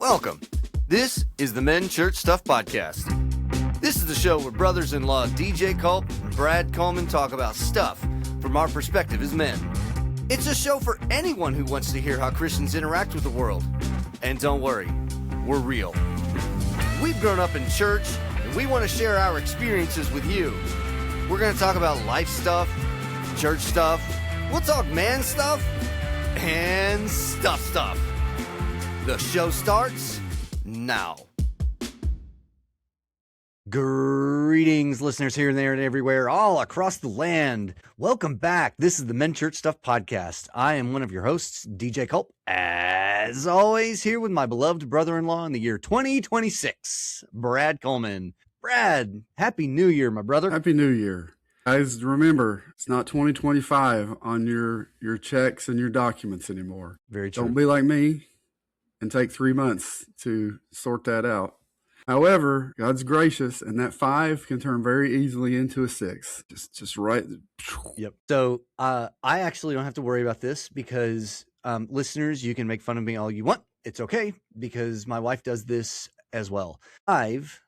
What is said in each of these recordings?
Welcome. This is the Men Church Stuff Podcast. This is the show where brothers-in-law DJ Culp and Brad Coleman talk about stuff from our perspective as men. It's a show for anyone who wants to hear how Christians interact with the world. And don't worry, we're real. We've grown up in church, and we want to share our experiences with you. We're going to talk about life stuff, church stuff, we'll talk man stuff, and stuff. The show starts now. Greetings, listeners here and there and everywhere, all across the land. Welcome back. This is the Men Church Stuff Podcast. I am one of your hosts, DJ Culp, as always, here with my beloved brother-in-law in the year 2026, Brad Coleman. Brad, Happy New Year, my brother. Happy New Year. Guys, remember, it's not 2025 on your checks and your documents anymore. Very true. Don't be like me and take 3 months to sort that out. However, God's gracious, and that 5 can turn very easily into a 6. Just right. Yep. So I actually don't have to worry about this because listeners, you can make fun of me all you want. It's okay because my wife does this as well. 5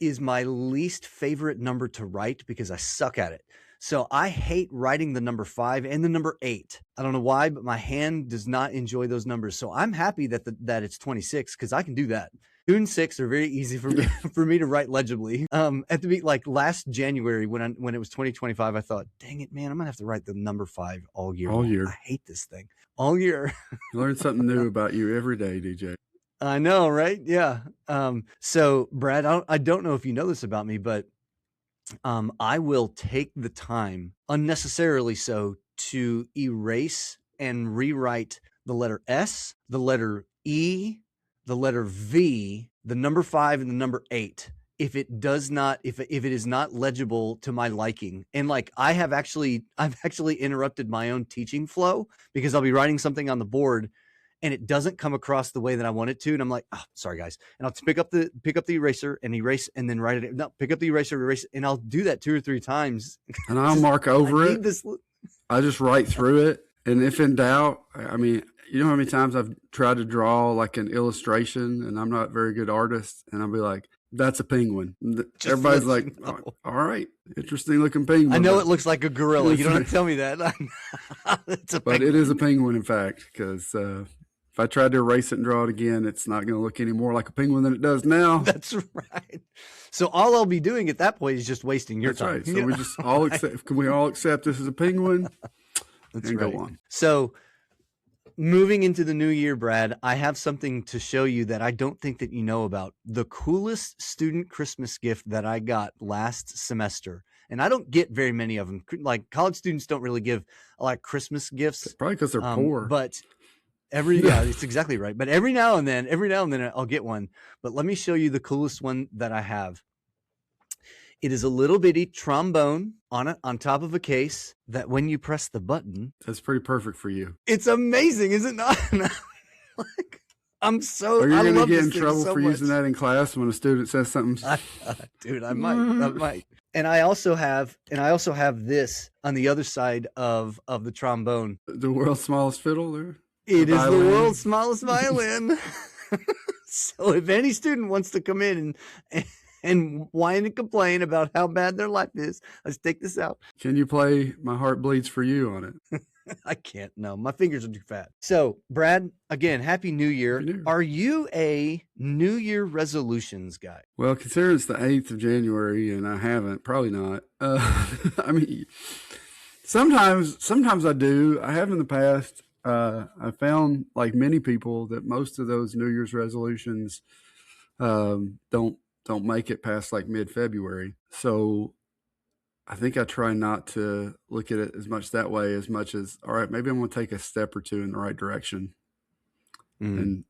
is my least favorite number to write because I suck at it. So I hate writing the number 5 and the number 8. I don't know why, but my hand does not enjoy those numbers. So I'm happy that that it's 26 because I can do that. 2 and 6 are very easy for me for me to write legibly. At the like last January when it was 2025, I thought, dang it, man, I'm gonna have to write the number 5 all year. All year. I hate this thing all year. You learn something new about you every day, DJ. I know, right? Yeah. So Brad, I don't know if you know this about me, but I will take the time, unnecessarily so, to erase and rewrite the letter S, the letter E, the letter V, the number 5, and the number 8. If it does not, if it is not legible to my liking. And like I've actually interrupted my own teaching flow because I'll be writing something on the board and it doesn't come across the way that I want it to. And I'm like, oh, sorry guys. And I'll pick up the eraser and erase and then write it. No, pick up the eraser, erase. And I'll do that 2 or 3 times. And I'll mark over it. I just write through it. And if in doubt, I mean, you know how many times I've tried to draw like an illustration and I'm not a very good artist. And I'll be like, that's a penguin. Everybody's like, oh, all right, interesting looking penguin. I know it looks like a gorilla. You don't have to tell me that. But it is a penguin, in fact, because if I tried to erase it and draw it again, it's not going to look any more like a penguin than it does now. That's right. So all I'll be doing at that point is just wasting your time. That's right. So we just all accept. Can we all accept this is a penguin? That's and right. Go on. So moving into the new year, Brad, I have something to show you that I don't think that you know about. The coolest student Christmas gift that I got last semester. And I don't get very many of them. Like college students don't really give a lot of Christmas gifts. Probably because they're poor. But yeah, it's exactly right. But every now and then I'll get one. But let me show you the coolest one that I have. It is a little bitty trombone on top of a case that when you press the button, that's pretty perfect for you. It's amazing, is it not? Like, I'm so. Are you going to get in trouble for using that in class when a student says something? Dude, I might. And I also have this on the other side of the trombone. The world's smallest fiddle there. It is the world's smallest violin. So if any student wants to come in and whine and complain about how bad their life is, let's take this out. Can you play My Heart Bleeds for You on it? I can't. No, my fingers are too fat. So, Brad, again, Happy New Year. Happy New Year. Are you a New Year resolutions guy? Well, considering it's the 8th of January and I haven't, probably not. I mean, sometimes I do. I have in the past. I found, like many people, that most of those New Year's resolutions don't make it past like mid-February. So I think I try not to look at it as much that way, as much as, all right, maybe I'm going to take a step or 2 in the right direction. And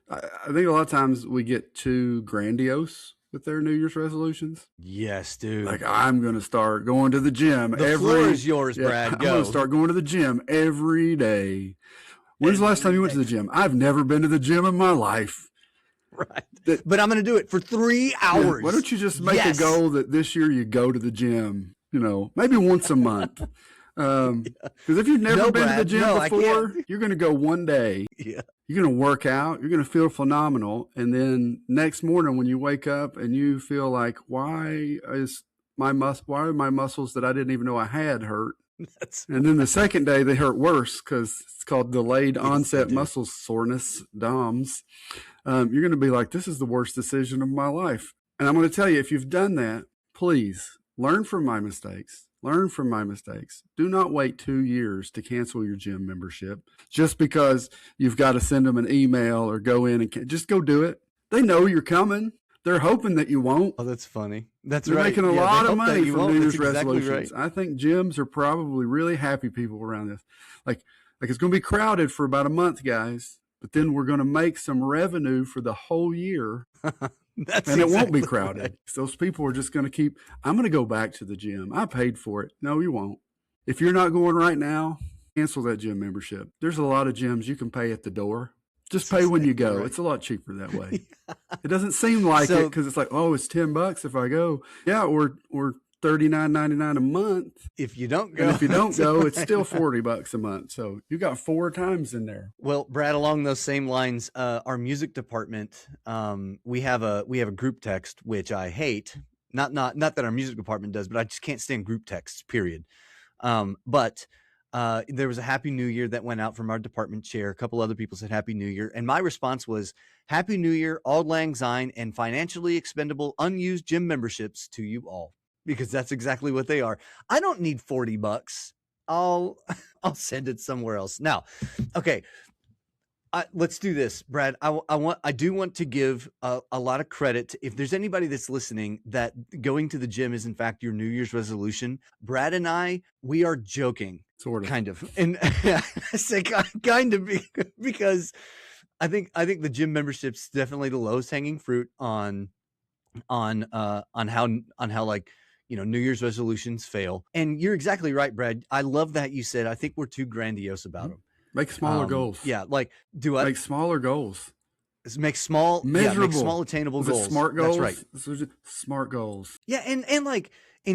I think a lot of times we get too grandiose with their New Year's resolutions. Yes, dude. Like, I'm going to start going to the gym. The floor is yours, Brad. I'm going to start going to the gym every day. When's the last time you went to the gym? I've never been to the gym in my life. Right. But I'm going to do it for 3 hours. Yeah, why don't you just make a goal that this year you go to the gym, maybe once a month. Because if you've never No, been to the Brad. gym No, I before, can't. you're going to go one day. Yeah. You're going to work out. You're going to feel phenomenal. And then next morning when you wake up and you feel like, why are my muscles that I didn't even know I had hurt? That's And then the second day they hurt worse because it's called delayed yes, they onset do. muscle soreness, DOMS. You're going to be like, this is the worst decision of my life. And I'm going to tell you, if you've done that, please learn from my mistakes. Learn from my mistakes. Do not wait 2 years to cancel your gym membership just because you've got to send them an email or go in and just go do it. They know you're coming. They're hoping that you won't. Oh, that's funny. That's They're right. making a Yeah, lot they of hope that money you from won't. New That's Year's exactly resolutions. right. I think gyms are probably really happy people around this. Like it's going to be crowded for about a month, guys. But then we're going to make some revenue for the whole year. That's And it won't be exactly crowded. right. Those people are just going to keep, I'm going to go back to the gym. I paid for it. No, you won't. If you're not going right now, cancel that gym membership. There's a lot of gyms you can pay at the door. Just That's pay when you exactly go. right. It's a lot cheaper that way. It doesn't seem like it So because it's like, oh, it's $10 if I go. Yeah, or $39.99 a month. if you don't And go, if you don't that's go, it's right. still $40 a month. So you got 4 times in there. Well, Brad, along those same lines, our music department, we have a group text, which I hate. Not that our music department does, but I just can't stand group texts, period. But there was a Happy New Year that went out from our department chair. A couple other people said Happy New Year. And my response was, Happy New Year, Auld Lang Syne, and financially expendable unused gym memberships to you all. Because that's exactly what they are. I don't need $40. I'll send it somewhere else. Now, okay. Let's do this, Brad. I do want to give a lot of credit. If there's anybody that's listening that going to the gym is in fact your New Year's resolution, Brad and we are joking, Sort of. kind of, and I say kind of because I think the gym membership's definitely the lowest hanging fruit on how like New Year's resolutions fail. And you're exactly right, Brad. I love that you said I think we're too grandiose about them. Make smaller goals. Yeah, like do what? Make smaller goals. Make small, Measurable. make small attainable Was goals. it smart goals? That's right. Those are smart goals. Yeah, and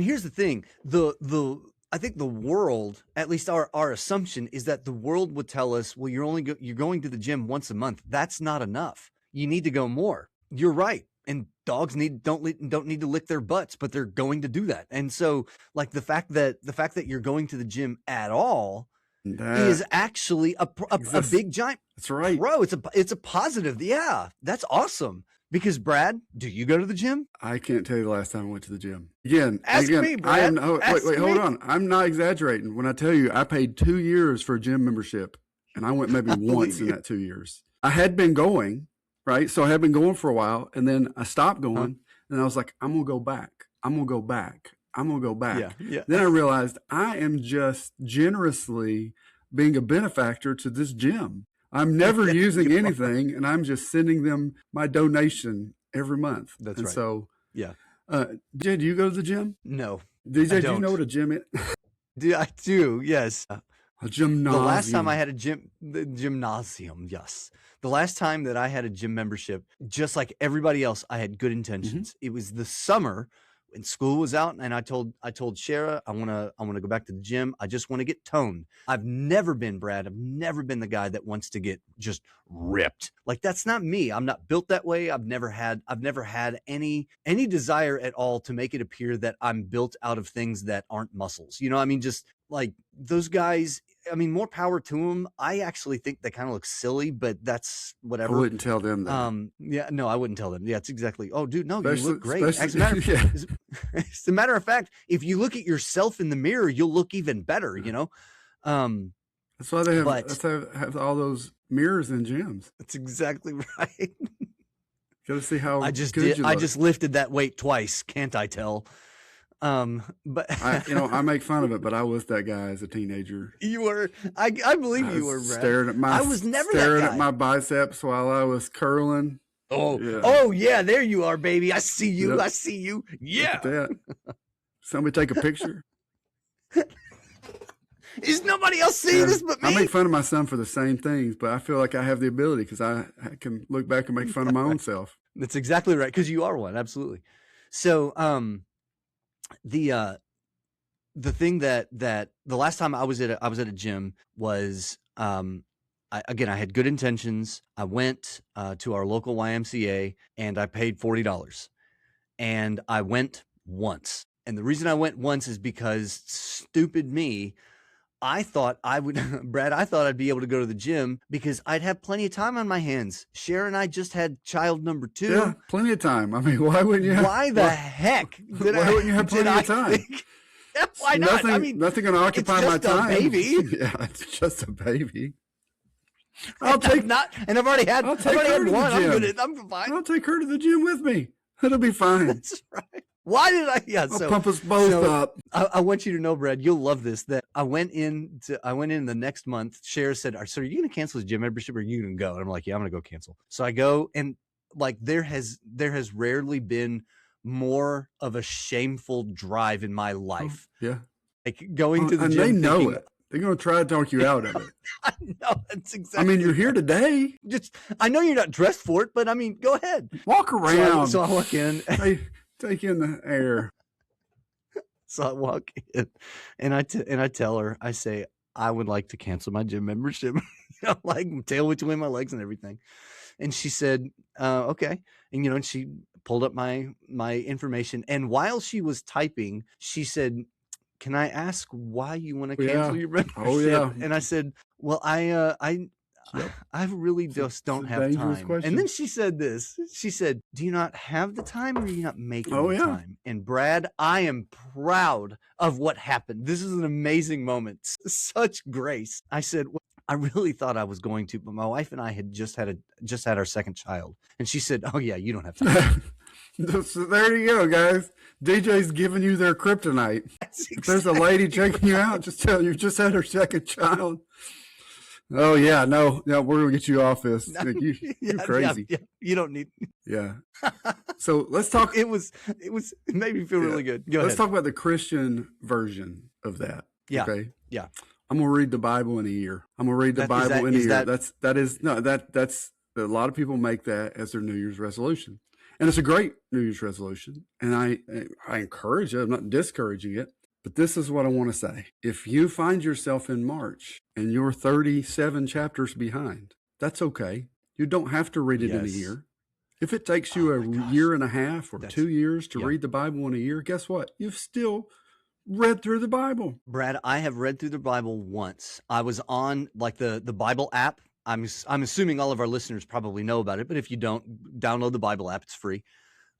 here's the thing: I think the world, at least our assumption, is that the world would tell us, well, you're going to the gym once a month. That's not enough. You need to go more. You're right. And dogs don't need to lick their butts, but they're going to do that. And so, like the fact that you're going to the gym at all is actually a big giant. That's right, bro. It's a positive. Yeah, that's awesome. Because Brad, do you go to the gym? I can't tell you the last time I went to the gym. Again, me, Brad. Wait, hold on. I'm not exaggerating when I tell you I paid 2 years for a gym membership, and I went maybe once in that 2 years. I had been going, right? So I had been going for a while, and then I stopped going, and I was like, I'm gonna go back. I'm gonna go back. I'm gonna go back. Yeah. Then I realized I am just generously being a benefactor to this gym. I'm never using anything, and I'm just sending them my donation every month. That's and right. So, yeah. DJ, do you go to the gym? No. DJ, do you know what a gym is? I do. Yes. A gymnasium. The last time I had the gymnasium. Yes. The last time that I had a gym membership, just like everybody else, I had good intentions. It was the summer when school was out, and I told Shara, I want to go back to the gym. I just want to get toned. I've never been the guy that wants to get just ripped. Like that's not me. I'm not built that way. I've never had any desire at all to make it appear that I'm built out of things that aren't muscles. I mean, just like those guys, I mean, more power to them. I actually think they kind of look silly, but that's whatever. I wouldn't tell them that. Yeah, no, I wouldn't tell them. Yeah, it's exactly. Oh, dude, no, you look great. As a matter of fact, if you look at yourself in the mirror, you'll look even better. That's why they have all those mirrors in gyms. That's exactly right. Got to see how I just lifted that weight twice. Can't I tell? But I make fun of it, but I was that guy as a teenager. You were. I believe you were, Brad. I was never staring that guy. at my biceps while I was curling. Oh yeah, there you are, baby. I see you. Yep. I see you. Yeah. That. Somebody take a picture. Is nobody else seeing this but me? I make fun of my son for the same things, but I feel like I have the ability because I can look back and make fun of my own self. That's exactly right, because you are one, absolutely. So, the thing that the last time I was at a gym was, again, I had good intentions. I went to our local YMCA and I paid $40, and I went once. And the reason I went once is because stupid me, I thought I would, Brad, I thought I'd be able to go to the gym because I'd have plenty of time on my hands. Sharon and I just had child number 2. Yeah, plenty of time. I mean, why wouldn't you have? Why the heck did why wouldn't you have plenty of time? Why not? Nothing, I mean, nothing going to occupy my time. Baby. Yeah, it's just a baby. I've already had one. I'm fine. I'll take her to the gym with me. It'll be fine. That's right. Why did I? Yeah, I'll pump us both up. I want you to know, Brad, you'll love this. That I went in the next month. Cher said, "So are you going to cancel his gym membership, or are you going to go?" And I'm like, "Yeah, I'm going to go cancel." So I go, and like there has rarely been more of a shameful drive in my life. Oh, yeah, like going to the and gym. They know it. They're going to try to talk you out of it. I know, that's exactly. I mean, you're here today. I know you're not dressed for it, but I mean, go ahead. Walk around. So I walk in. Take in the air. So I walk in, and I tell her, I say, I would like to cancel my gym membership. Like tail between my legs and everything. And she said, okay. And and she pulled up my information. And while she was typing, she said, "Can I ask why you want to cancel your membership?" Oh yeah. And I said, "Well, I really just don't have time." Question. And then she said this. She said, "Do you not have the time, or are you not making the time?" And Brad, I am proud of what happened. This is an amazing moment. Such grace. I said, "Well, I really thought I was going to, but my wife and I had just had our second child." And she said, "Oh yeah, you don't have time." So there you go, guys. DJ's giving you their kryptonite. Exactly. If there's a lady checking you out, just tell her you just had her second child. Oh yeah, no, we're gonna get you off this. You're crazy. Yeah, you don't need. Yeah. So let's talk. It made me feel really good. Go ahead. Let's talk about the Christian version of that. Yeah. Okay. Yeah. I'm gonna read the Bible in a year. I'm gonna read the Bible in a year. That's a lot of people make that as their New Year's resolution, and it's a great New Year's resolution. And I encourage it. I'm not discouraging it. But this is what I want to say. If you find yourself in March and you're 37 chapters behind, that's okay. You don't have to read it in a year. If it takes you a year and a half or 2 years to read the Bible in a year, guess what? You've still read through the Bible. Brad, I have read through the Bible once. I was on like the Bible app. I'm assuming all of our listeners probably know about it, but if you don't, download the Bible app. It's free.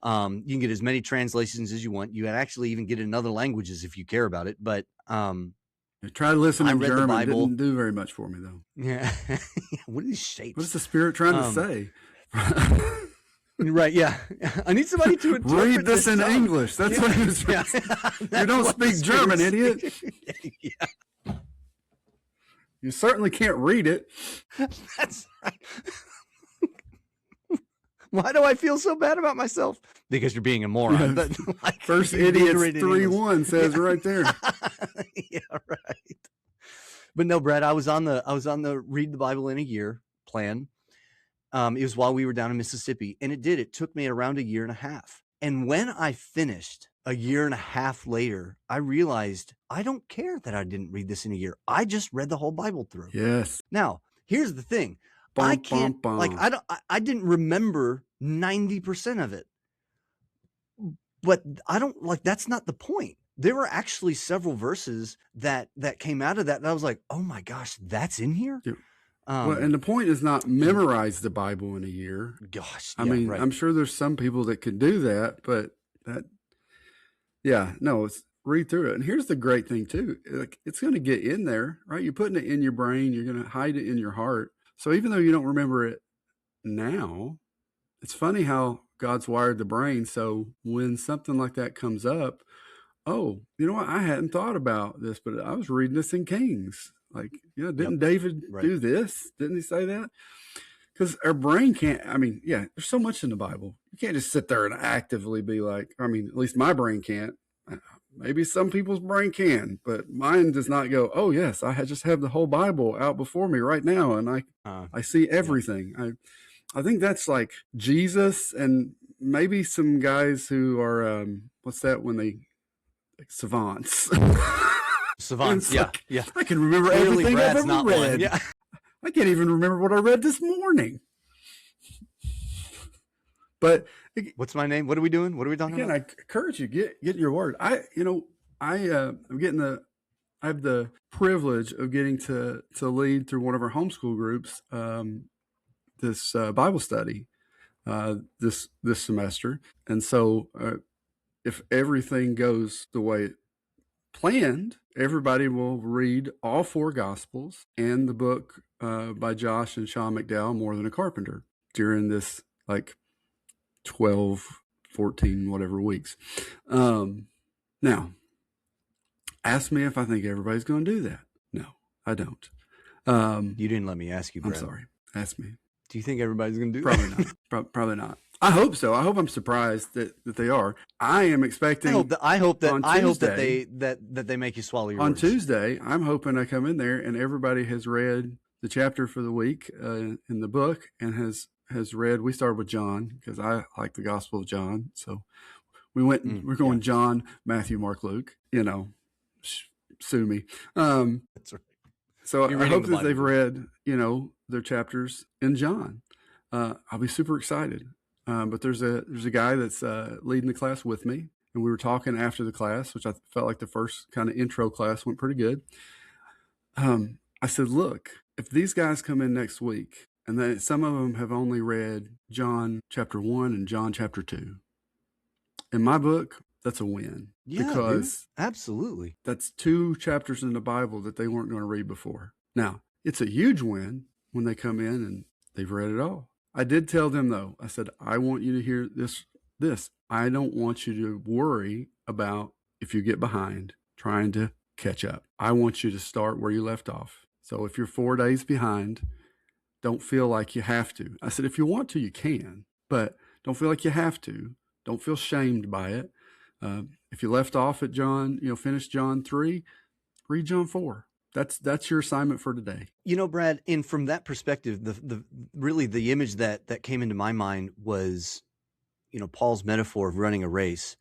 You can get as many translations as you want. You can actually even get it in other languages if you care about it. But I tried to listen in German. Didn't do very much for me though. Yeah. What are these shapes? What is the Spirit trying to say? Right. Yeah. I need somebody to read this in English. That's what he was. Yeah. You don't speak German, idiot. Yeah. You certainly can't read it. That's right. Why do I feel so bad about myself? Because you're being a moron. But like, First Idiots 3:1 says right there. Yeah, right. But no, Brad, I was on the read the Bible in a year plan. It was while we were down in Mississippi, and it took me around a year and a half. And when I finished a year and a half later, I realized I don't care that I didn't read this in a year. I just read the whole Bible through. Yes. Now, here's the thing. I didn't remember 90% of it, but I don't like, that's not the point. There were actually several verses that came out of that. And I was like, oh my gosh, that's in here. Yeah. And the point is not memorize the Bible in a year. Gosh. I mean, right. I'm sure there's some people that could do that, but it's read through it. And here's the great thing too. Like, it's going to get in there, right? You're putting it in your brain. You're going to hide it in your heart. So even though you don't remember it now, it's funny how God's wired the brain. So when something like that comes up, oh, you know what? I hadn't thought about this, but I was reading this in Kings. Like, didn't David do this? Didn't he say that? Because our brain can't, there's so much in the Bible. You can't just sit there and actively be like, at least my brain can't. Maybe some people's brain can, but mine does not go, oh, yes, I just have the whole Bible out before me right now, and I see everything. Yeah. I think that's like Jesus and maybe some guys who are, what's that when they, like savants. Savant. Yeah. Like, Yeah. I can remember Clearly everything Brad's I've ever not read. one. Yeah. I can't even remember what I read this morning. But What's my name? What are we doing? What are we talking again, about? I encourage you, get your word. I have the privilege of getting to lead through one of our homeschool groups, this Bible study this semester. And so if everything goes the way planned, everybody will read all 4 Gospels and the book by Josh and Sean McDowell, More Than a Carpenter, during this like 12, 14, whatever weeks. Now, ask me if I think everybody's going to do that. No, I don't. You didn't let me ask you, Brad. I'm sorry. Ask me. Do you think everybody's going to do Probably that? not. Probably not. I hope so. I hope I'm surprised that they are. I am expecting. I hope that Tuesday, they make you swallow your on words. Tuesday, I'm hoping I come in there and everybody has read the chapter for the week in the book and has read. We started with John because I like the Gospel of John, so we went. We're going John, Matthew, Mark, Luke. Sue me. That's right. So I hope that they've Bible. read their chapters in John. I'll be super excited. But there's a guy that's leading the class with me, and we were talking after the class, which I felt like the first kind of intro class went pretty good. I said, look, if these guys come in next week, and then some of them have only read John chapter 1 and John chapter 2, in my book, that's a win. Yeah, because dude. Absolutely. That's 2 chapters in the Bible that they weren't going to read before. Now, it's a huge win when they come in and they've read it all. I did tell them, though, I said, I want you to hear this. I don't want you to worry about if you get behind trying to catch up. I want you to start where you left off. So if you're 4 days behind, don't feel like you have to. I said, if you want to, you can, but don't feel like you have to. Don't feel shamed by it. If you left off at John, finish John 3, read John 4. That's your assignment for today. Brad, and from that perspective, the really the image that came into my mind was, Paul's metaphor of running a race.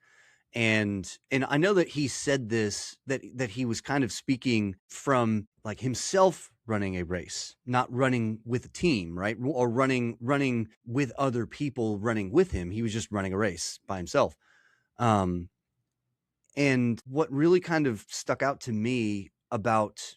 And I know that he said this, that he was kind of speaking from like himself running a race, not running with a team, right? Or running with other people running with him. He was just running a race by himself. And what really kind of stuck out to me about,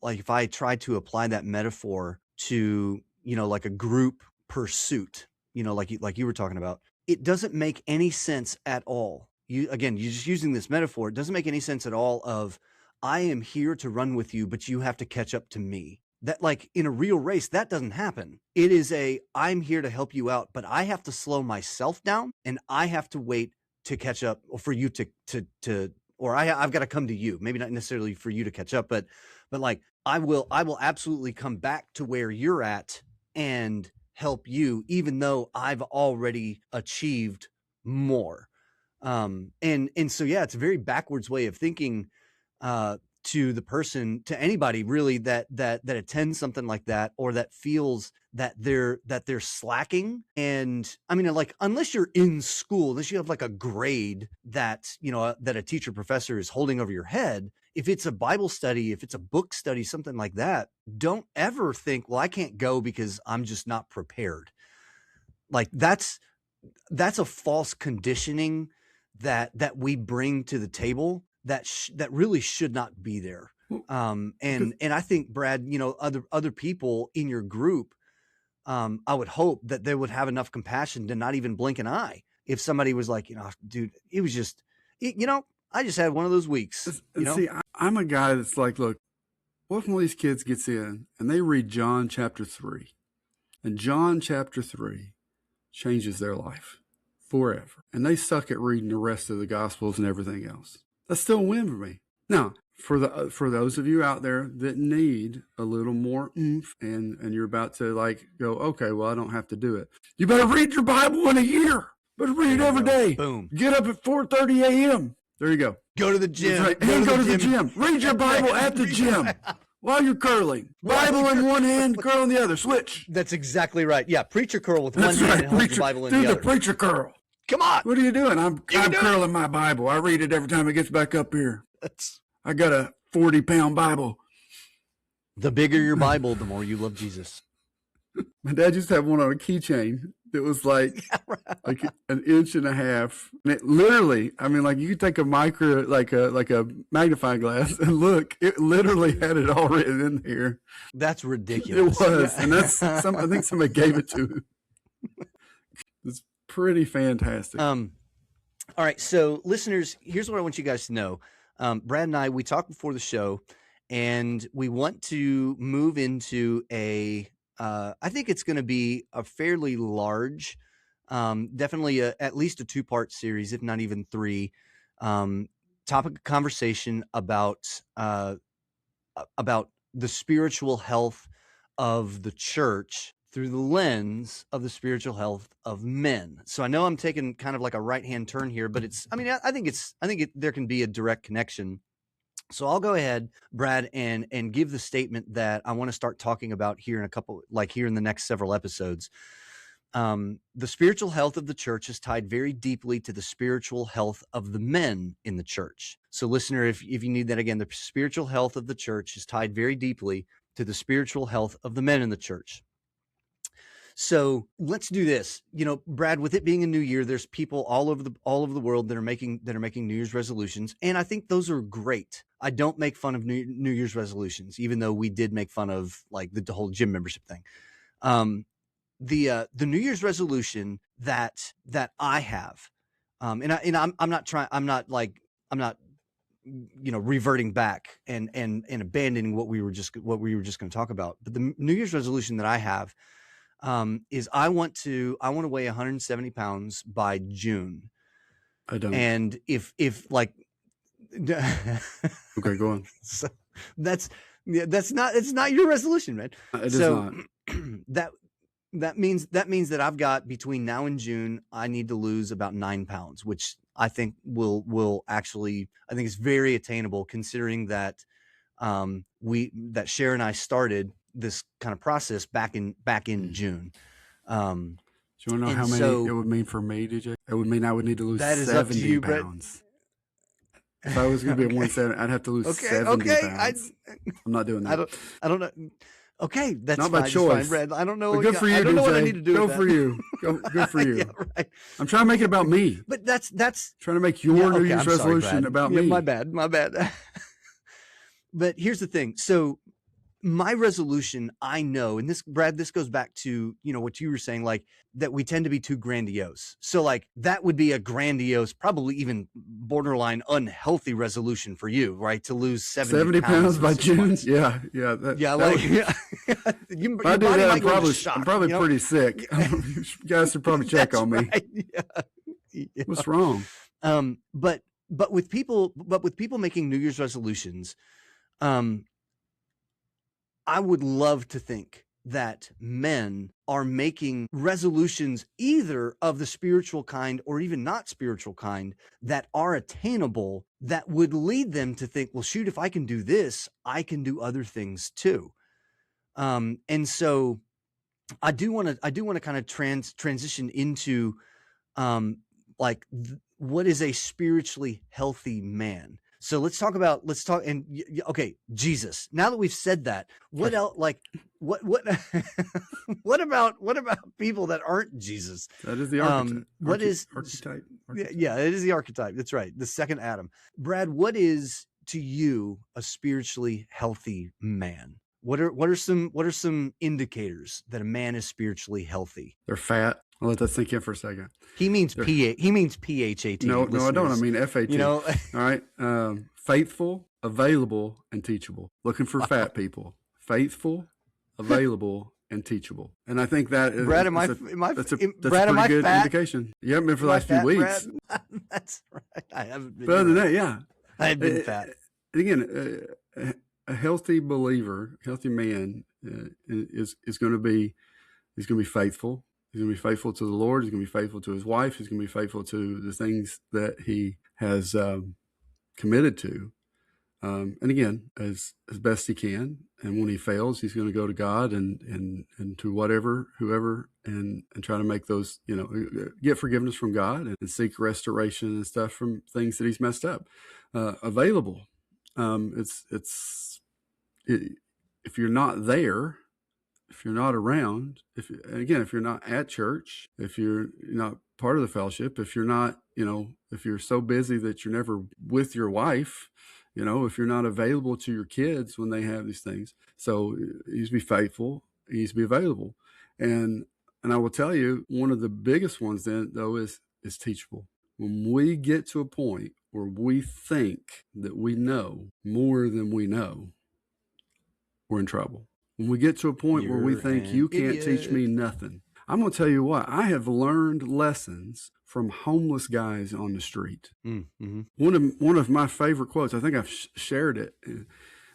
like if I tried to apply that metaphor to, like a group pursuit, like you were talking about, it doesn't make any sense at all. You're just using this metaphor. It doesn't make any sense at all of, I am here to run with you, but you have to catch up to me. That, like in a real race, that doesn't happen. It is I'm here to help you out, but I have to slow myself down and I have to wait to catch up, or for you or I've got to come to you. Maybe not necessarily for you to catch up, but like I will absolutely come back to where you're at and help you, even though I've already achieved more. And so, yeah, it's a very backwards way of thinking, to the person, to anybody really that attends something like that, or that feels that they're slacking. And I mean, like, unless you're in school, unless you have like a grade that, that a teacher professor is holding over your head, if it's a Bible study, if it's a book study, something like that, don't ever think, well, I can't go because I'm just not prepared. Like that's a false conditioning that we bring to the table that really should not be there. And I think, Brad, other people in your group, I would hope that they would have enough compassion to not even blink an eye if somebody was like, dude, it was just, I just had one of those weeks. See, I'm a guy that's like, look, what if one of these kids gets in and they read John chapter 3, and John chapter 3 changes their life forever, and they suck at reading the rest of the Gospels and everything else? That's still a win for me. Now, for those of you out there that need a little more oomph, and you're about to like go, okay, well, I don't have to do it. You better read your Bible in a year. Better read it every day. Boom. Get up at 4:30 a.m. There you go. Go to the gym. Right. And go to the gym. Read your Bible at the gym while you're curling. Bible in one hand, curl in the other. Switch. That's exactly right. Yeah, preacher curl with one hand and hold the Bible in the other. Do the preacher curl. Come on. What are you doing? I'm curling my Bible. I read it every time it gets back up here. I got a 40-pound Bible. The bigger your Bible, the more you love Jesus. My dad used to have one on a keychain that was like an inch and a half. And it literally, I mean, like you could take a like a magnifying glass and look, it literally had it all written in there. That's ridiculous. It was. And I think somebody gave it to him. It's pretty fantastic. All right. So listeners, here's what I want you guys to know. Brad and I, we talked before the show, and we want to move into I think it's going to be a fairly large, definitely at least a 2-part series, if not even 3, topic of conversation about the spiritual health of the church through the lens of the spiritual health of men. So I know I'm taking kind of like a right-hand turn here, but I think there can be a direct connection. So I'll go ahead, Brad, and give the statement that I want to start talking about here in the next several episodes. The spiritual health of the church is tied very deeply to the spiritual health of the men in the church. So listener, if you need that again, the spiritual health of the church is tied very deeply to the spiritual health of the men in the church. So let's do this. Brad, with it being a new year, there's people all over the world that are making New Year's resolutions, and I think those are great. I don't make fun of New Year's resolutions, even though we did make fun of like the whole gym membership thing. The New Year's resolution that I have, I'm not reverting back and abandoning what we were just going to talk about. But the New Year's resolution that I have is I want to weigh 170 pounds by June. I don't. And if like, okay, go on. So it's not your resolution, man. It is not. that means that I've got between now and June, I need to lose about 9 pounds, which I think will actually, I think it's very attainable considering that that Cher and I started this kind of process back in June. Do you want to know how many it would mean for me, DJ? It would mean I would need to lose 70 pounds. If I was going to be at 170, I'd have to lose 70 pounds. I'm not doing that. I don't know. Okay, that's not fine, by choice. Fine, Brad. I don't know. But good for you, I don't DJ. know what I need to do. Go for you. Good for you. Yeah, right. I'm trying to make it about me. But that's trying to make your New Year's resolution about me. My bad. But here's the thing. So my resolution, I know, and this, Brad, this goes back to, what you were saying, like that we tend to be too grandiose. So like that would be a grandiose, probably even borderline unhealthy resolution for you, right? To lose 70 pounds by June. Yeah. You if I do that, I'm probably pretty sick. You guys should probably check on me. Right. Yeah. What's wrong? But with people making New Year's resolutions, I would love to think that men are making resolutions either of the spiritual kind or even not spiritual kind that are attainable, that would lead them to think, well, shoot, if I can do this, I can do other things too. And so I do want to kind of transition into what is a spiritually healthy man. So let's talk, okay, Jesus. Now that we've said that, what else, like, what what about people that aren't Jesus? That is the archetype. What is archetype? Yeah, it is the archetype. That's right. The second Adam. Brad, what is to you a spiritually healthy man? What are some indicators that a man is spiritually healthy? They're fat. I'll let that sink in for a second. He means PHAT. No, I don't. I mean FAT. All right. Faithful, available, and teachable. Looking for fat people. Faithful, available, and teachable. And I think that is, Brad, that's a pretty good indication. You haven't been for the last few weeks. Brad? That's right. I haven't been. But other than that, yeah. I have been fat. Again, a healthy believer, healthy man is going to be faithful. He's going to be faithful to the Lord. He's going to be faithful to his wife. He's going to be faithful to the things that he has committed to. And again, as best he can. And when he fails, he's going to go to God and to whoever, and try to make those, get forgiveness from God and seek restoration and stuff from things that he's messed up. Available. If you're not there, if you're not around, if you're not at church, if you're not part of the fellowship, if you're not, if you're so busy that you're never with your wife, if you're not available to your kids when they have these things. So you need to be faithful, you need to be available. And I will tell you, one of the biggest ones then, though, is teachable. When we get to a point where we think that we know more than we know, we're in trouble. When we get to a point where we think you can't teach me nothing, I'm going to tell you what, I have learned lessons from homeless guys on the street. Mm-hmm. One of my favorite quotes, I think I've shared it.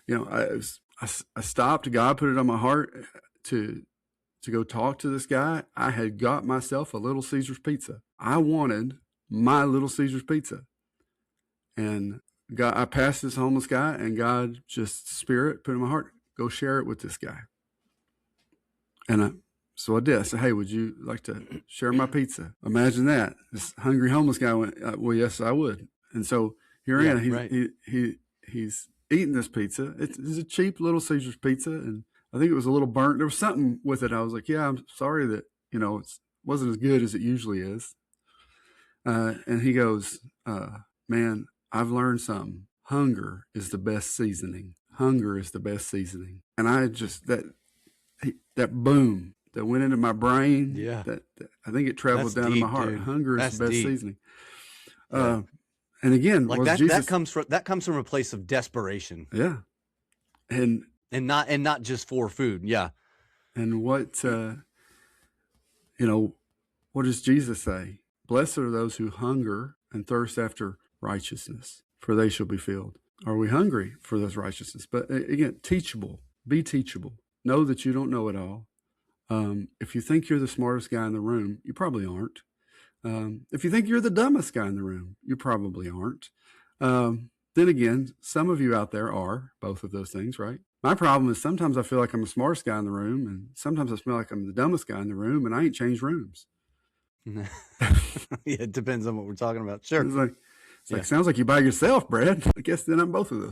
I stopped, God put it on my heart to go talk to this guy. I had got myself a Little Caesars pizza. I wanted my Little Caesars pizza. And I passed this homeless guy, and God just Spirit put in my heart, go share it with this guy. And so I did. I said, hey, would you like to share my pizza? Imagine that. This hungry homeless guy went, well, yes, I would. And so here I am. He's eating this pizza. It's a cheap Little Caesars pizza. And I think it was a little burnt. There was something with it. I was like, yeah, I'm sorry that, it wasn't as good as it usually is. And he goes, man, I've learned something. Hunger is the best seasoning. Hunger is the best seasoning. And I just, that boom that went into my brain, that I think it traveled down to my heart. Dude. Hunger is the best seasoning. And again, like that comes from a place of desperation. Yeah. And not just for food. Yeah. And what does Jesus say? Blessed are those who hunger and thirst after righteousness, for they shall be filled. Are we hungry for this righteousness? But again, teachable. Be teachable. Know that you don't know it all. If you think you're the smartest guy in the room, you probably aren't. If you think you're the dumbest guy in the room, you probably aren't. Then again, some of you out there are both of those things, right? My problem is sometimes I feel like I'm the smartest guy in the room, and sometimes I feel like I'm the dumbest guy in the room, and I ain't changed rooms. Yeah, it depends on what we're talking about. Sure. It's like, sounds like you by yourself, Brad. I guess then I'm both of those.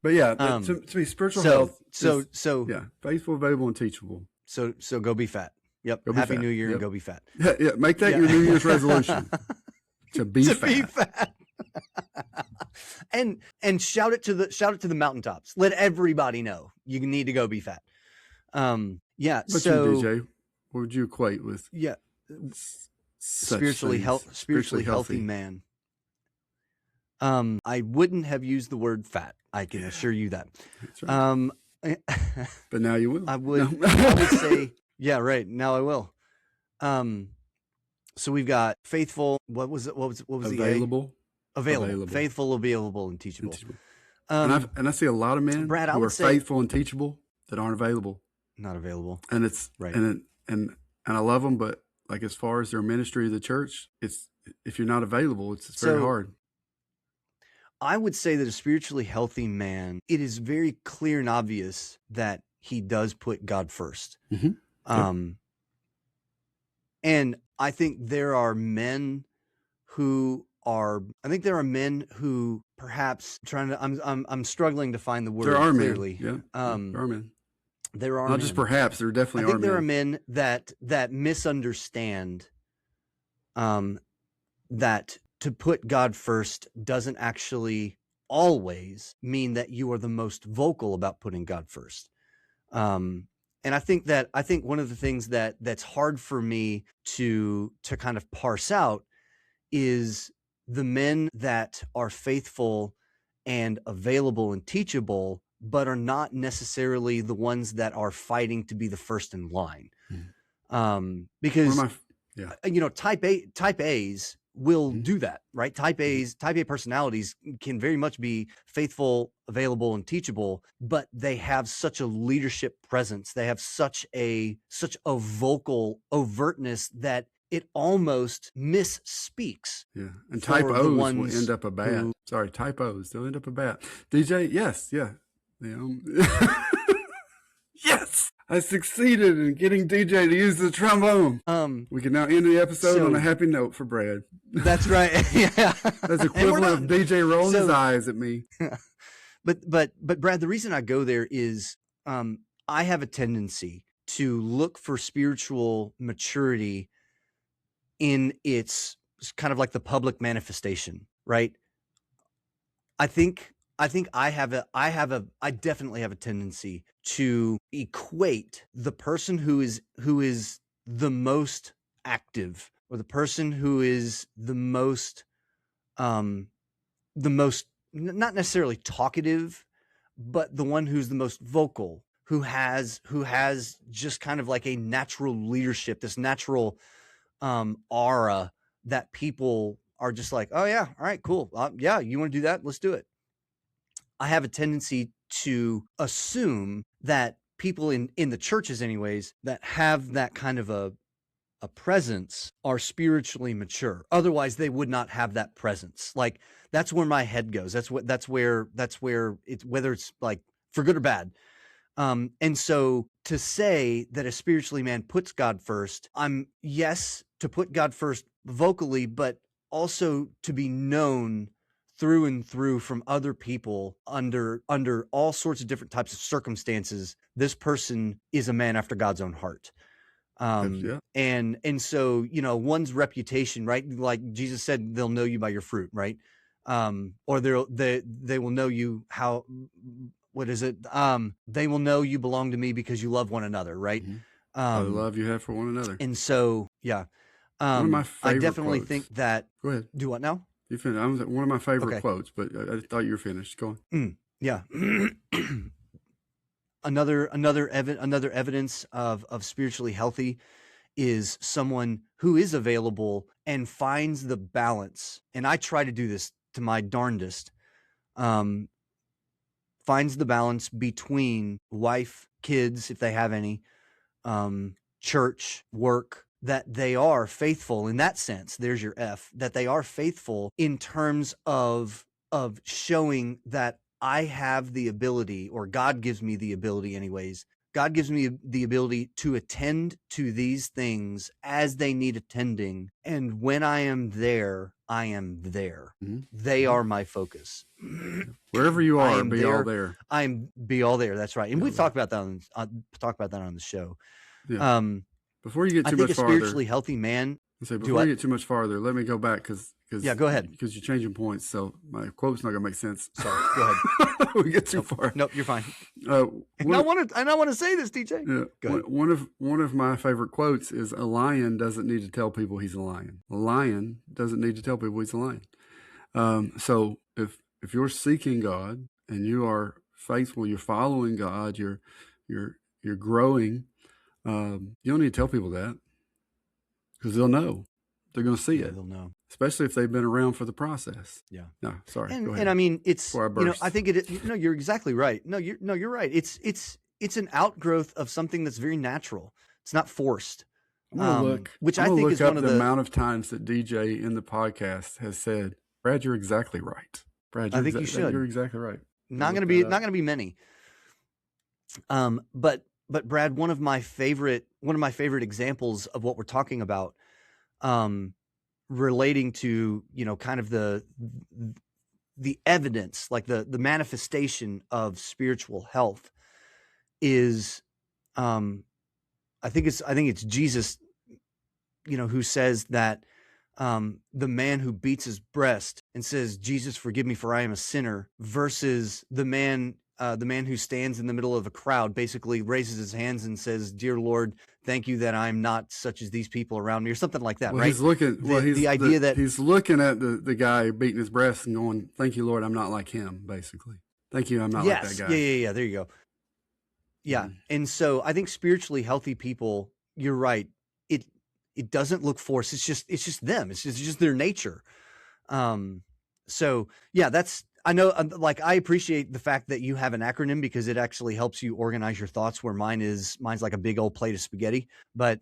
But yeah, to me, spiritual health. So faithful, available, and teachable. So go be fat. Yep. Happy New Year and go be fat. Yeah. Make that your New Year's resolution. To be fat. And shout it to the mountaintops. Let everybody know you need to go be fat. Yeah. But so you, DJ, what would you equate with? Yeah. Spiritually healthy man. I wouldn't have used the word fat. I can assure you that. That's right. But now you will. I would. No. I would say, yeah, right. Now I will. So we've got faithful. What was it? What was available? Available. Faithful, available, and teachable. And I see a lot of men Brad, who are faithful and teachable that aren't available. Not available. And it's right. And I love them, but like as far as their ministry of the church, it's if you're not available, it's very hard. I would say that a spiritually healthy man, it is very clear and obvious that he does put God first. Mm-hmm. And I think there are men who perhaps I'm struggling to find the word clearly. Men. Yeah. There are men. There are not men. Just perhaps, there definitely are men. I think there are men that misunderstand that to put God first doesn't actually always mean that you are the most vocal about putting God first. And I think one of the things that's hard for me to kind of parse out is the men that are faithful and available and teachable, but are not necessarily the ones that are fighting to be the first in line. Because type A's will do that, right? Type A personalities can very much be faithful, available, and teachable, but they have such a leadership presence. They have such a vocal overtness that it almost misspeaks. Yeah. And type O's will end up a bat. Type O's, they'll end up a bat. DJ, yes, yeah. Yes! I succeeded in getting DJ to use the trombone. We can now end the episode on a happy note for Brad. That's right. Yeah. That's equivalent of DJ rolling his eyes at me. But Brad, the reason I go there is I have a tendency to look for spiritual maturity in its kind of like the public manifestation, right? I think I definitely have a tendency to equate the person who is the most active, or the person who is um the most not necessarily talkative, but the one who's the most vocal, who has just kind of like a natural leadership, this natural aura that people are just like, oh yeah, all right, cool, yeah, you want to do that, let's do it. I have a tendency to assume that people in the churches anyways that have that kind of a presence are spiritually mature. Otherwise, they would not have that presence. Like, that's where my head goes. That's where it's, whether it's like for good or bad. And so to say that a spiritually man puts God first, I'm yes to put God first vocally, but also to be known through and through from other people under all sorts of different types of circumstances. This person is a man after God's own heart. Yeah. And so, one's reputation, right? Like Jesus said, they'll know you by your fruit, right? Or they will know you how, what is it? They will know you belong to me because you love one another, right? Mm-hmm. By the Um, love you have for one another. and so, yeah, One of my I favorite definitely quotes. think that. Go ahead. Do what now? You finished. One of my favorite Okay. quotes, but I thought you were finished. Go on. Yeah. another evidence of spiritually healthy is someone who is available and finds the balance. And I try to do this to my darndest. Finds the balance between wife, kids, if they have any, church, work, that they are faithful in that sense. There's your F, that they are faithful in terms of showing that I have the ability, or God gives me the ability anyways. God gives me the ability to attend to these things as they need attending. And when I am there, I am there. Mm-hmm. They are my focus. Wherever you are, be all there. Be all there. That's right. And we've talked about that on the show. Yeah. Before you get too much farther, spiritually healthy man. Before you get too much farther, let me go back because yeah, go ahead, because you're changing points. So my quote's not gonna make sense. Sorry, go ahead. We get too far. Nope, you're fine. And I want to say this, DJ. Yeah, go ahead. One of my favorite quotes is, "A lion doesn't need to tell people he's a lion. A lion doesn't need to tell people he's a lion." So if you're seeking God and you are faithful, you're following God, you're growing. You don't need to tell people that, because they'll know. They're going to see it. They'll know, especially if they've been around for the process. Yeah. No, sorry. And, go ahead. And I mean, it's I think it. No, you're exactly right. No, you're right. It's an outgrowth of something that's very natural. It's not forced. Which I think is one of the amount of times that DJ in the podcast has said, "Brad, you're exactly right." Brad, I think you should. You're exactly right. Not going to be many. But Brad, one of my favorite examples of what we're talking about, relating to, kind of the evidence, like the manifestation of spiritual health, is, I think it's Jesus, who says that, the man who beats his breast and says, "Jesus, forgive me, for I am a sinner," versus the man who stands in the middle of a crowd, basically raises his hands and says, "Dear Lord, thank you that I'm not such as these people around me," or something like that. Well, right? He's looking. The idea that he's looking at the guy beating his breast and going, "Thank you, Lord, I'm not like him." Basically, thank you, I'm not like that guy. Yeah. There you go. Yeah, and so I think spiritually healthy people, you're right. It doesn't look forced. It's just them. It's just their nature. So yeah, I know, like, I appreciate the fact that you have an acronym, because it actually helps you organize your thoughts, where mine's like a big old plate of spaghetti. But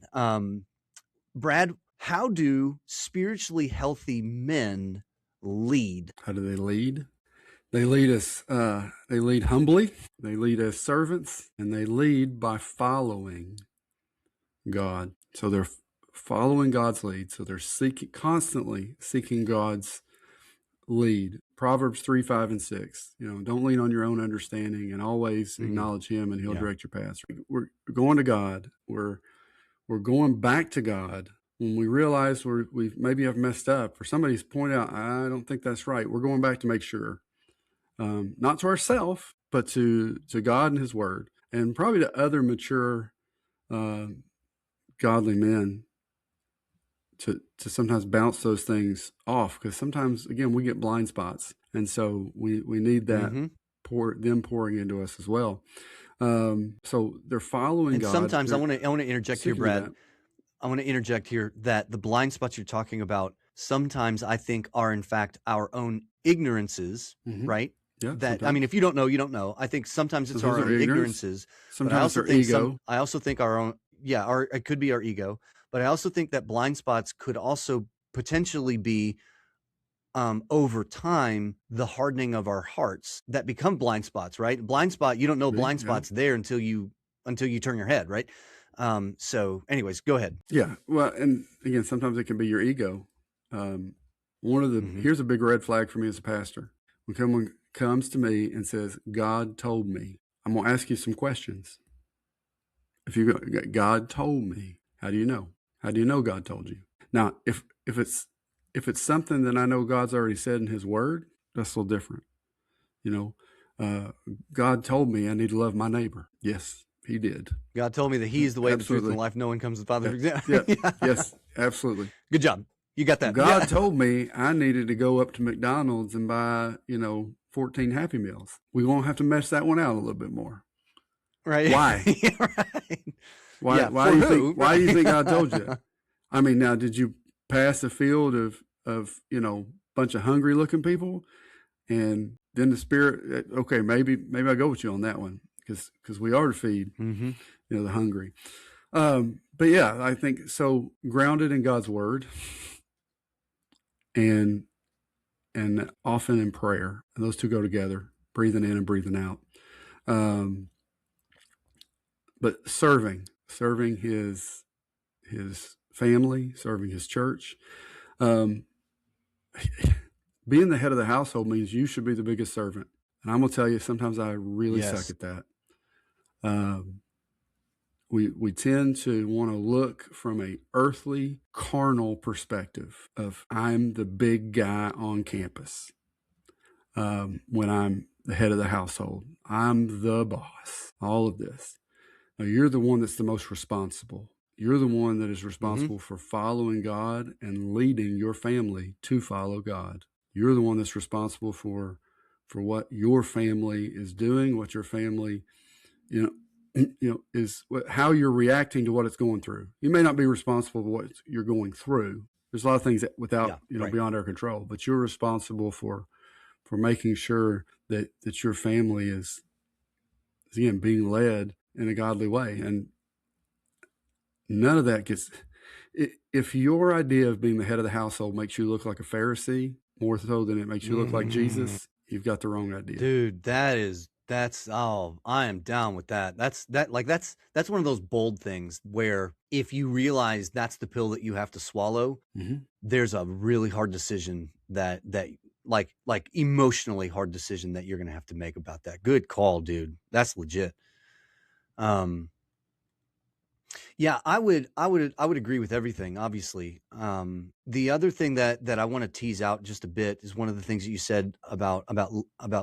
Brad, how do spiritually healthy men lead? How do they lead? They lead us. They lead humbly. They lead as servants, and they lead by following God. So they're following God's lead. So they're constantly seeking God's lead. Proverbs 3, 5, and 6. Don't lean on your own understanding, and always acknowledge him, and he'll direct your paths. We're going to God. We're going back to God. When we realize we maybe have messed up, or somebody's pointed out, I don't think that's right, we're going back to make sure. Not to ourselves, but to God and his word, and probably to other mature godly men to sometimes bounce those things off, because sometimes, again, we get blind spots, and so we need that them pouring into us as well. So they're following and God. Sometimes I want to interject here, Brad. I want to interject here that the blind spots you're talking about sometimes I think are in fact our own ignorances, right? Yeah. That sometimes. I mean, if you don't know, you don't know. I think sometimes it's our own ignorances. Sometimes but I also think ego. I also think our own, it could be our ego. But I also think that blind spots could also potentially be over time the hardening of our hearts that become blind spots, right? Blind spot, you don't know blind spots there until you turn your head, right? So anyways, go ahead. Yeah. Well, and again, sometimes it can be your ego. One of the here's a big red flag for me as a pastor. When someone comes to me and says, God told me, I'm going to ask you some questions. If you go, God told me, how do you know? How do you know God told you? Now, if it's something that I know God's already said in his word, that's a little different. God told me I need to love my neighbor. Yes, he did. God told me that he is the way, the truth, and the life. No one comes to the Father. Yeah. Yes, absolutely. Good job. You got that. God told me I needed to go up to McDonald's and buy, 14 Happy Meals. We won't have to mess that one out a little bit more. Right. Why? Right. Why do you think God told you? I mean, now, did you pass a field of bunch of hungry looking people, and then the Spirit? Okay, maybe I go with you on that one, because we are to feed the hungry. But yeah, I think so. Grounded in God's word, and often in prayer, and those two go together. Breathing in and breathing out. But serving his family, serving his church. Being the head of the household means you should be the biggest servant. And I'm going to tell you, sometimes I really suck at that. We tend to want to look from a earthly, carnal perspective of I'm the big guy on campus. When I'm the head of the household, I'm the boss, all of this. Now, you're the one that's the most responsible. You're the one that is responsible for following God and leading your family to follow God. You're the one that's responsible for what your family is doing, what your family, is how you're reacting to what it's going through. You may not be responsible for what you're going through. There's a lot of things that without, beyond our control, but you're responsible for making sure that your family is, again, being led in a godly way. And none of that gets, if your idea of being the head of the household makes you look like a Pharisee more so than it makes you look like Jesus, you've got the wrong idea. Dude, I am down with that. That's one of those bold things where if you realize that's the pill that you have to swallow, there's a really hard decision that like emotionally hard decision that you're going to have to make about that. Good call, dude. That's legit. Yeah, I would agree with everything, obviously. The other thing that I want to tease out just a bit is one of the things that you said about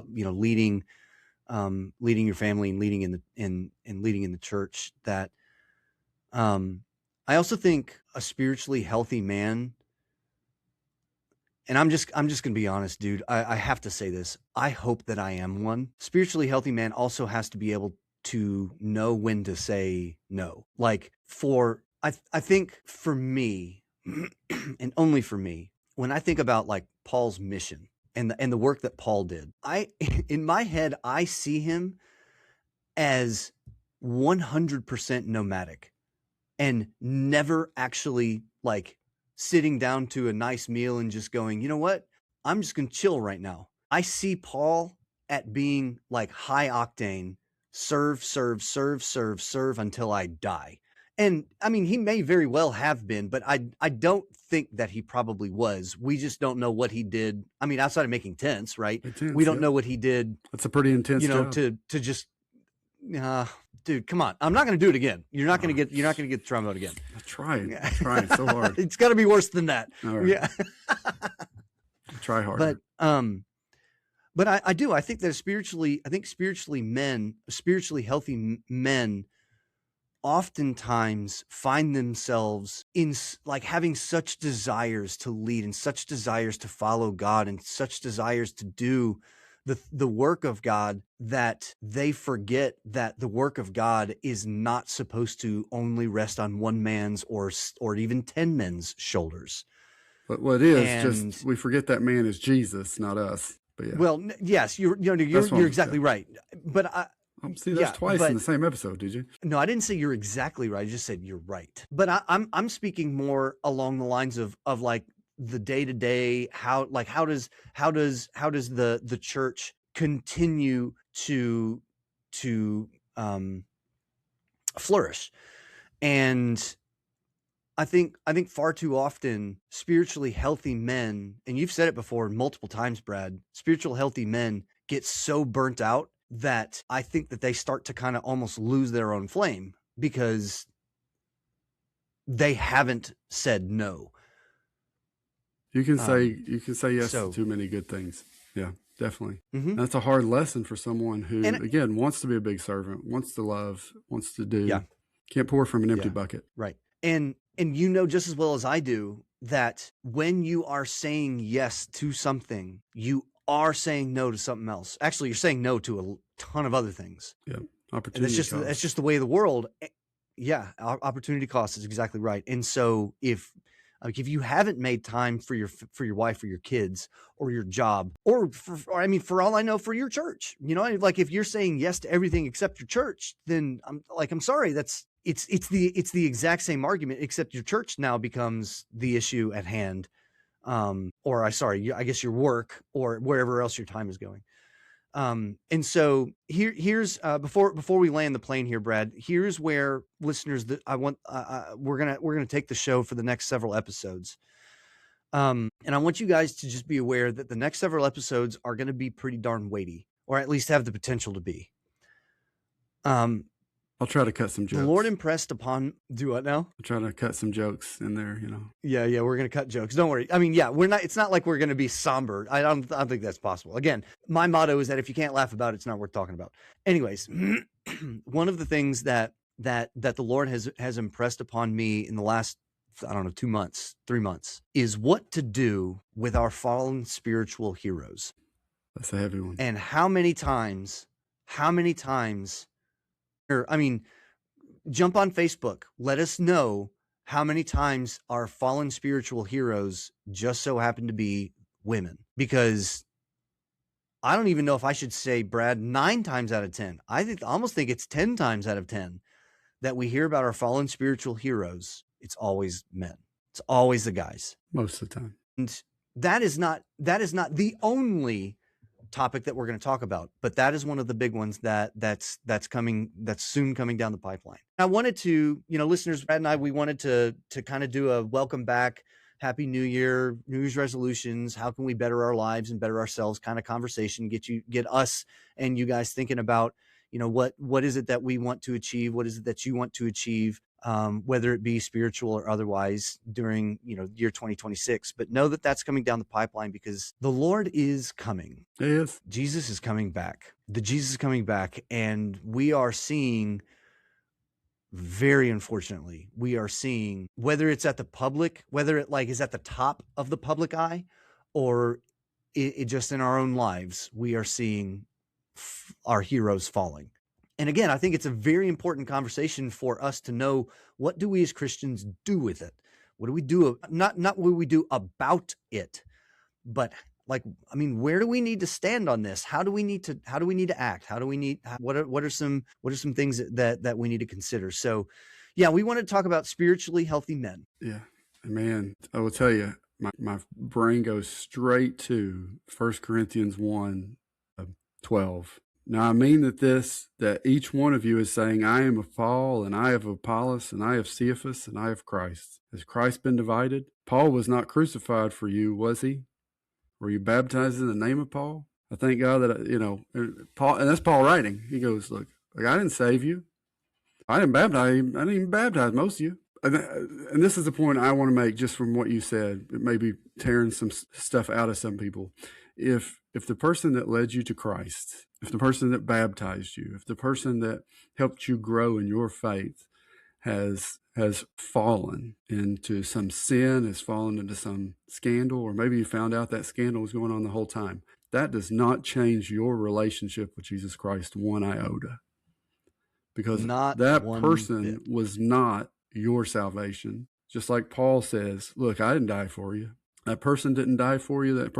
leading your family and leading in the church. That I also think a spiritually healthy man, and I'm just going to be honest, dude. I have to say this. I hope that I am one. Spiritually healthy man also has to be able to know when to say no. Like I think for me, and only for me, when I think about like Paul's mission and the work that Paul did, in my head, I see him as 100% nomadic and never actually like sitting down to a nice meal and just going, you know what? I'm just going to chill right now. I see Paul at being like high octane, serve until I die. And I mean, he may very well have been, but I don't think that he probably was. We just don't know what he did. I mean, outside of making tents, right? We Intense, don't yep. know what he did, That's a pretty intense job. to just dude, come on. I'm not going to do it again. You're not going Oh, to get the trombone again. I'm trying so hard. It's got to be worse than that. All right. Yeah. I'll try harder. But I do. I think that spiritually healthy men oftentimes find themselves in like having such desires to lead and such desires to follow God and such desires to do the work of God that they forget that the work of God is not supposed to only rest on one man's or even 10 men's shoulders. But what is And just we forget that man is Jesus, not us. But yeah. well, yes, you're exactly right. But see, that's twice in the same episode. Did you? No, I didn't say you're exactly right. I just said you're right. But I'm speaking more along the lines of like the day to day. How does the church continue to flourish? And I think far too often spiritually healthy men, and you've said it before multiple times, Brad, spiritual healthy men get so burnt out that I think that they start to kind of almost lose their own flame because they haven't said no. You can say yes to too many good things. Yeah, definitely. Mm-hmm. That's a hard lesson for someone who, again, wants to be a big servant, wants to love, wants to do. Yeah. Can't pour from an empty bucket. Right. And you know just as well as I do that when you are saying yes to something, you are saying no to something else. Actually, you're saying no to a ton of other things. Yeah. Opportunity cost. That's just the way of the world. Yeah. Opportunity cost is exactly right. And so if you haven't made time for your wife or your kids or your job or for all I know, for your church, like if you're saying yes to everything except your church, then I'm sorry, it's the exact same argument, except your church now becomes the issue at hand. I guess your work or wherever else your time is going. And so here's before we land the plane here, Brad, here's where listeners that I want, we're going to take the show for the next several episodes. And I want you guys to just be aware that the next several episodes are going to be pretty darn weighty, or at least have the potential to be. I'll try to cut some jokes. The Lord impressed upon, do what now? I'll try to cut some jokes in there, Yeah, we're going to cut jokes. Don't worry. I mean, it's not like we're going to be somber. I don't think that's possible. Again, my motto is that if you can't laugh about it, it's not worth talking about. Anyways, one of the things that the Lord has impressed upon me in the last, 2 months, 3 months, is what to do with our fallen spiritual heroes. That's a heavy one. And how many times, jump on Facebook. Let us know how many times our fallen spiritual heroes just so happen to be women. Because I don't even know if I should say, Brad, 9 times out of 10. I almost think it's 10 times out of 10 that we hear about our fallen spiritual heroes. It's always men. It's always the guys. Most of the time. And that is not the only topic that we're going to talk about, but that is one of the big ones that's soon coming down the pipeline. I wanted to, listeners, Brad and I, we wanted to kind of do a welcome back, Happy New Year, New Year's resolutions. How can we better our lives and better ourselves kind of conversation, get us and you guys thinking about, what is it that we want to achieve? What is it that you want to achieve? Whether it be spiritual or otherwise during, year 2026, but know that that's coming down the pipeline because the Lord is coming. He is. Jesus is coming back. Jesus is coming back. And we are seeing, very unfortunately, whether it's at the public, whether it is at the top of the public eye or it just in our own lives, we are seeing our heroes falling. And again, I think it's a very important conversation for us to know, what do we as Christians do with it? What do we do? Not what we do about it, but where do we need to stand on this? How do we need to act? What are some things that we need to consider? So yeah, we want to talk about spiritually healthy men. Yeah. Man, I will tell you, my brain goes straight to 1 Corinthians 1:12. Now I mean that each one of you is saying, I am of Paul, and I of Apollos, and I of Cephas, and I of Christ. Has Christ been divided? Paul was not crucified for you, was he? Were you baptized in the name of Paul? I thank God that, Paul, and that's Paul writing. He goes, look, I didn't save you. I didn't even baptize most of you. And this is the point I want to make just from what you said. It may be tearing some stuff out of some people. If the person that led you to Christ, if the person that baptized you, if the person that helped you grow in your faith has fallen into some sin, has fallen into some scandal, or maybe you found out that scandal was going on the whole time, that does not change your relationship with Jesus Christ one iota. Because Not that one person bit. was not your salvation. Just like Paul says, look, I didn't die for you. That person didn't die for you.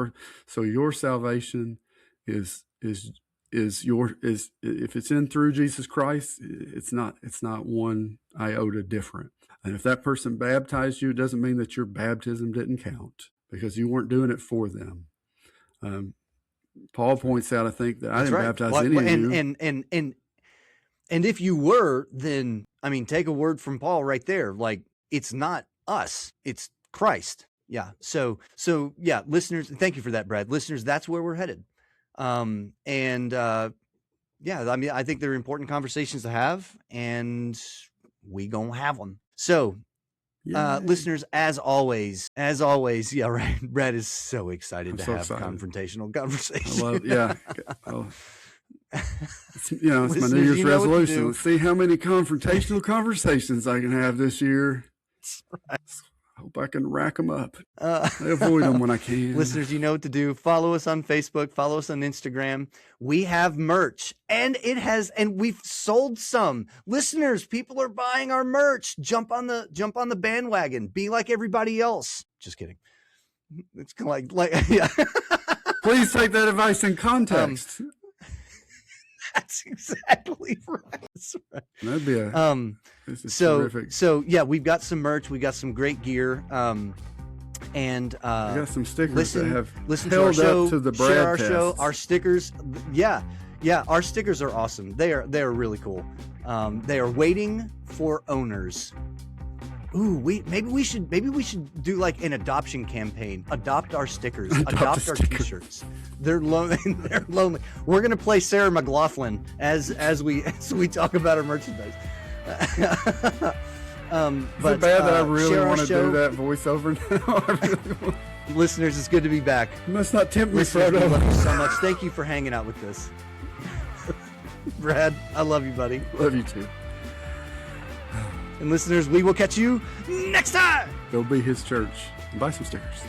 So your salvation is if it's in through Jesus Christ, it's not one iota different. And if that person baptized you, it doesn't mean that your baptism didn't count, because you weren't doing it for them. Paul points out, I think, that I didn't baptize any of you. And if you were, then, I mean, take a word from Paul right there. Like, it's not us, it's Christ. Yeah. So yeah, listeners, thank you for that, Brad. Listeners, that's where we're headed. Yeah, I mean, I think they're important conversations to have, and we gonna have them. So, listeners, as always, yeah, right. Brad is so excited to have confrontational conversations. It's my New Year's resolution. Let's see how many confrontational conversations I can have this year. Right. I hope I can rack them up. I avoid them when I can. Listeners, you know what to do. Follow us on Facebook. Follow us on Instagram. We have merch, and we've sold some. Listeners, people are buying our merch. Jump on the bandwagon. Be like everybody else. Just kidding. It's kind of like yeah. Please take that advice in context. That's exactly right. That'd be terrific. So yeah, we've got some merch. We got some great gear. And we got some stickers that have listen held to our show, up to the Brad share our tests. show, our stickers. Yeah, our stickers are awesome. They are really cool. They are waiting for owners. Ooh, maybe we should do like an adoption campaign. Adopt our stickers. Adopt our T-shirts. They're lonely. They're lonely. We're gonna play Sarah McLachlan as we talk about our merchandise. Is it bad that I really want to do that voiceover now? Listeners, it's good to be back. You must not tempt me, Listeners, we Frodo. love you so much. Thank you for hanging out with us. Brad, I love you, buddy. Love you too. And listeners, we will catch you next time. Go be his church and buy some stickers.